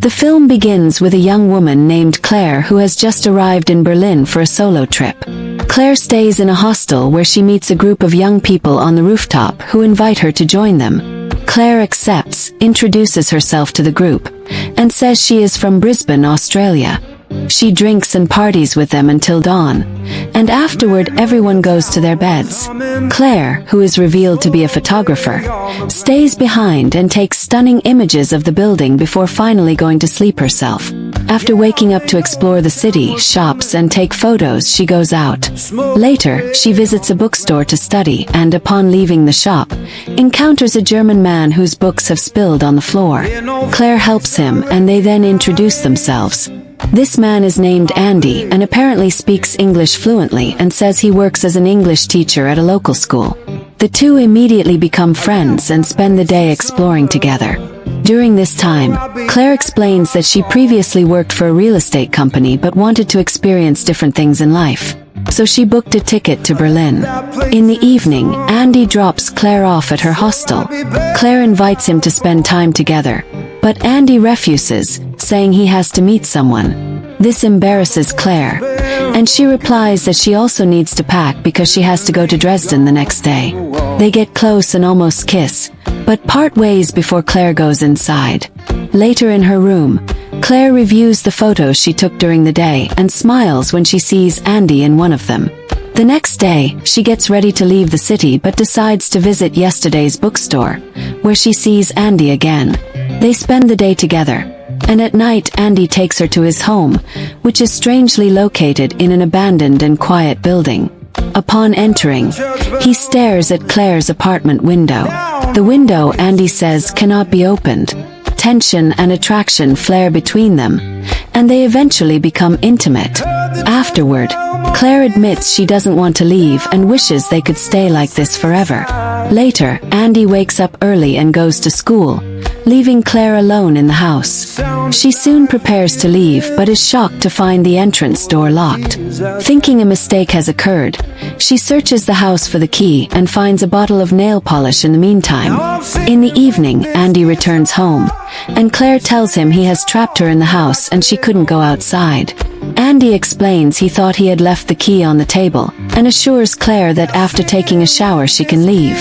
The film begins with a young woman named Claire who has just arrived in Berlin for a solo trip. Claire stays in a hostel where she meets a group of young people on the rooftop who invite her to join them. Claire accepts, introduces herself to the group, and says she is from Brisbane, Australia. She drinks and parties with them until dawn, and afterward everyone goes to their beds. Claire, who is revealed to be a photographer, stays behind and takes stunning images of the building before finally going to sleep herself. After waking up to explore the city, shops, and take photos, she goes out. Later, she visits a bookstore to study and, upon leaving the shop, encounters a German man whose books have spilled on the floor. Claire helps him, and they then introduce themselves. This man is named Andy and apparently speaks English fluently and says he works as an English teacher at a local school. The two immediately become friends and spend the day exploring together. During this time, Claire explains that she previously worked for a real estate company but wanted to experience different things in life. So she booked a ticket to Berlin. In the evening, Andy drops Claire off at her hostel. Claire invites him to spend time together, but Andy refuses, saying he has to meet someone. This embarrasses Claire, and she replies that she also needs to pack because she has to go to Dresden the next day. They get close and almost kiss, but part ways before Claire goes inside. Later in her room, Claire reviews the photos she took during the day and smiles when she sees Andy in one of them. The next day, she gets ready to leave the city but decides to visit yesterday's bookstore, where she sees Andy again. They spend the day together, and at night Andy takes her to his home, which is strangely located in an abandoned and quiet building. Upon entering, he stares at Claire's apartment window. The window, Andy says, cannot be opened. Tension and attraction flare between them, and they eventually become intimate. Afterward, Claire admits she doesn't want to leave and wishes they could stay like this forever. Later, Andy wakes up early and goes to school, leaving Claire alone in the house. She soon prepares to leave but is shocked to find the entrance door locked. Thinking a mistake has occurred, she searches the house for the key and finds a bottle of nail polish in the meantime. In the evening, Andy returns home, and Claire tells him he has trapped her in the house and she couldn't go outside. Andy explains he thought he had left the key on the table, and assures Claire that after taking a shower she can leave.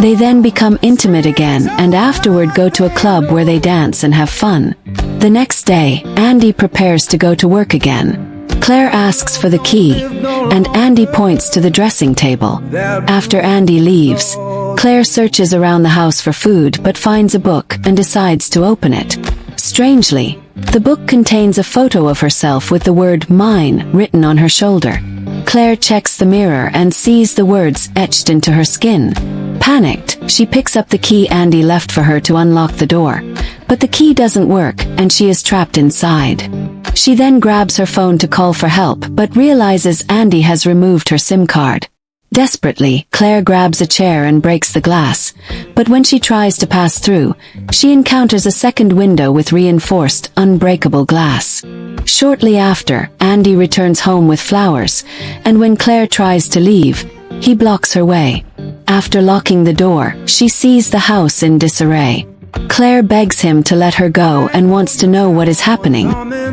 They then become intimate again and afterward go to a club where they dance and have fun. The next day, Andy prepares to go to work again. Claire asks for the key, and Andy points to the dressing table. After Andy leaves, Claire searches around the house for food but finds a book and decides to open it. Strangely, the book contains a photo of herself with the word "mine" written on her shoulder. Claire checks the mirror and sees the words etched into her skin. Panicked, she picks up the key Andy left for her to unlock the door, but the key doesn't work and she is trapped inside. She then grabs her phone to call for help but realizes Andy has removed her SIM card. Desperately, Claire grabs a chair and breaks the glass, but when she tries to pass through, she encounters a second window with reinforced, unbreakable glass. Shortly after, Andy returns home with flowers, and when Claire tries to leave, he blocks her way. After locking the door, she sees the house in disarray. Claire begs him to let her go and wants to know what is happening.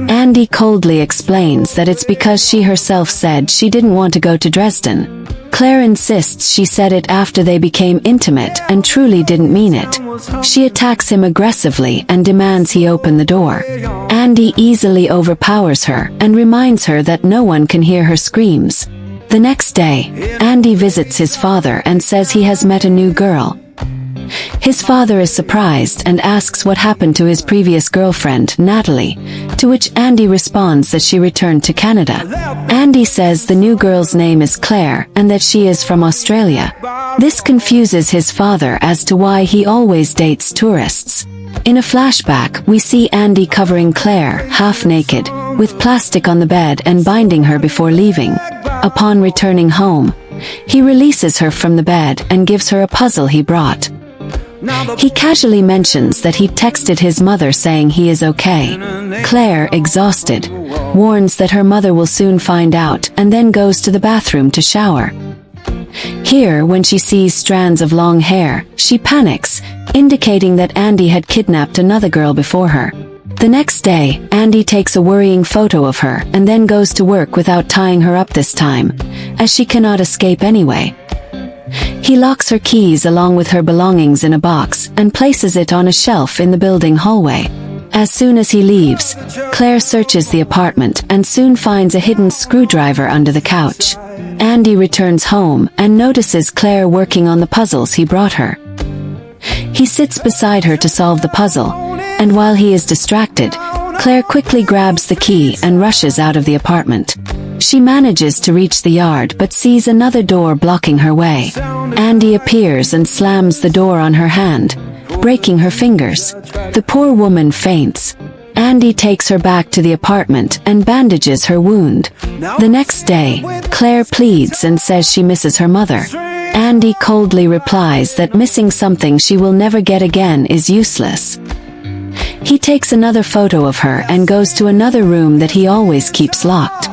Andy coldly explains that it's because she herself said she didn't want to go to Dresden. Claire insists she said it after they became intimate and truly didn't mean it. She attacks him aggressively and demands he open the door. Andy easily overpowers her and reminds her that no one can hear her screams. The next day, Andy visits his father and says he has met a new girl. His father is surprised and asks what happened to his previous girlfriend, Natalie, to which Andy responds that she returned to Canada. Andy says the new girl's name is Claire and that she is from Australia. This confuses his father as to why he always dates tourists. In a flashback, we see Andy covering Claire, half naked, with plastic on the bed and binding her before leaving. Upon returning home, he releases her from the bed and gives her a puzzle he brought. He casually mentions that he texted his mother saying he is okay. Claire, exhausted, warns that her mother will soon find out and then goes to the bathroom to shower. Here, when she sees strands of long hair, she panics, indicating that Andy had kidnapped another girl before her. The next day, Andy takes a worrying photo of her and then goes to work without tying her up this time, as she cannot escape anyway. He locks her keys along with her belongings in a box and places it on a shelf in the building hallway. As soon as he leaves, Claire searches the apartment and soon finds a hidden screwdriver under the couch. Andy returns home and notices Claire working on the puzzles he brought her. He sits beside her to solve the puzzle, and while he is distracted, Claire quickly grabs the key and rushes out of the apartment. She manages to reach the yard but sees another door blocking her way. Andy appears and slams the door on her hand, breaking her fingers. The poor woman faints. Andy takes her back to the apartment and bandages her wound. The next day, Claire pleads and says she misses her mother. Andy coldly replies that missing something she will never get again is useless. He takes another photo of her and goes to another room that he always keeps locked.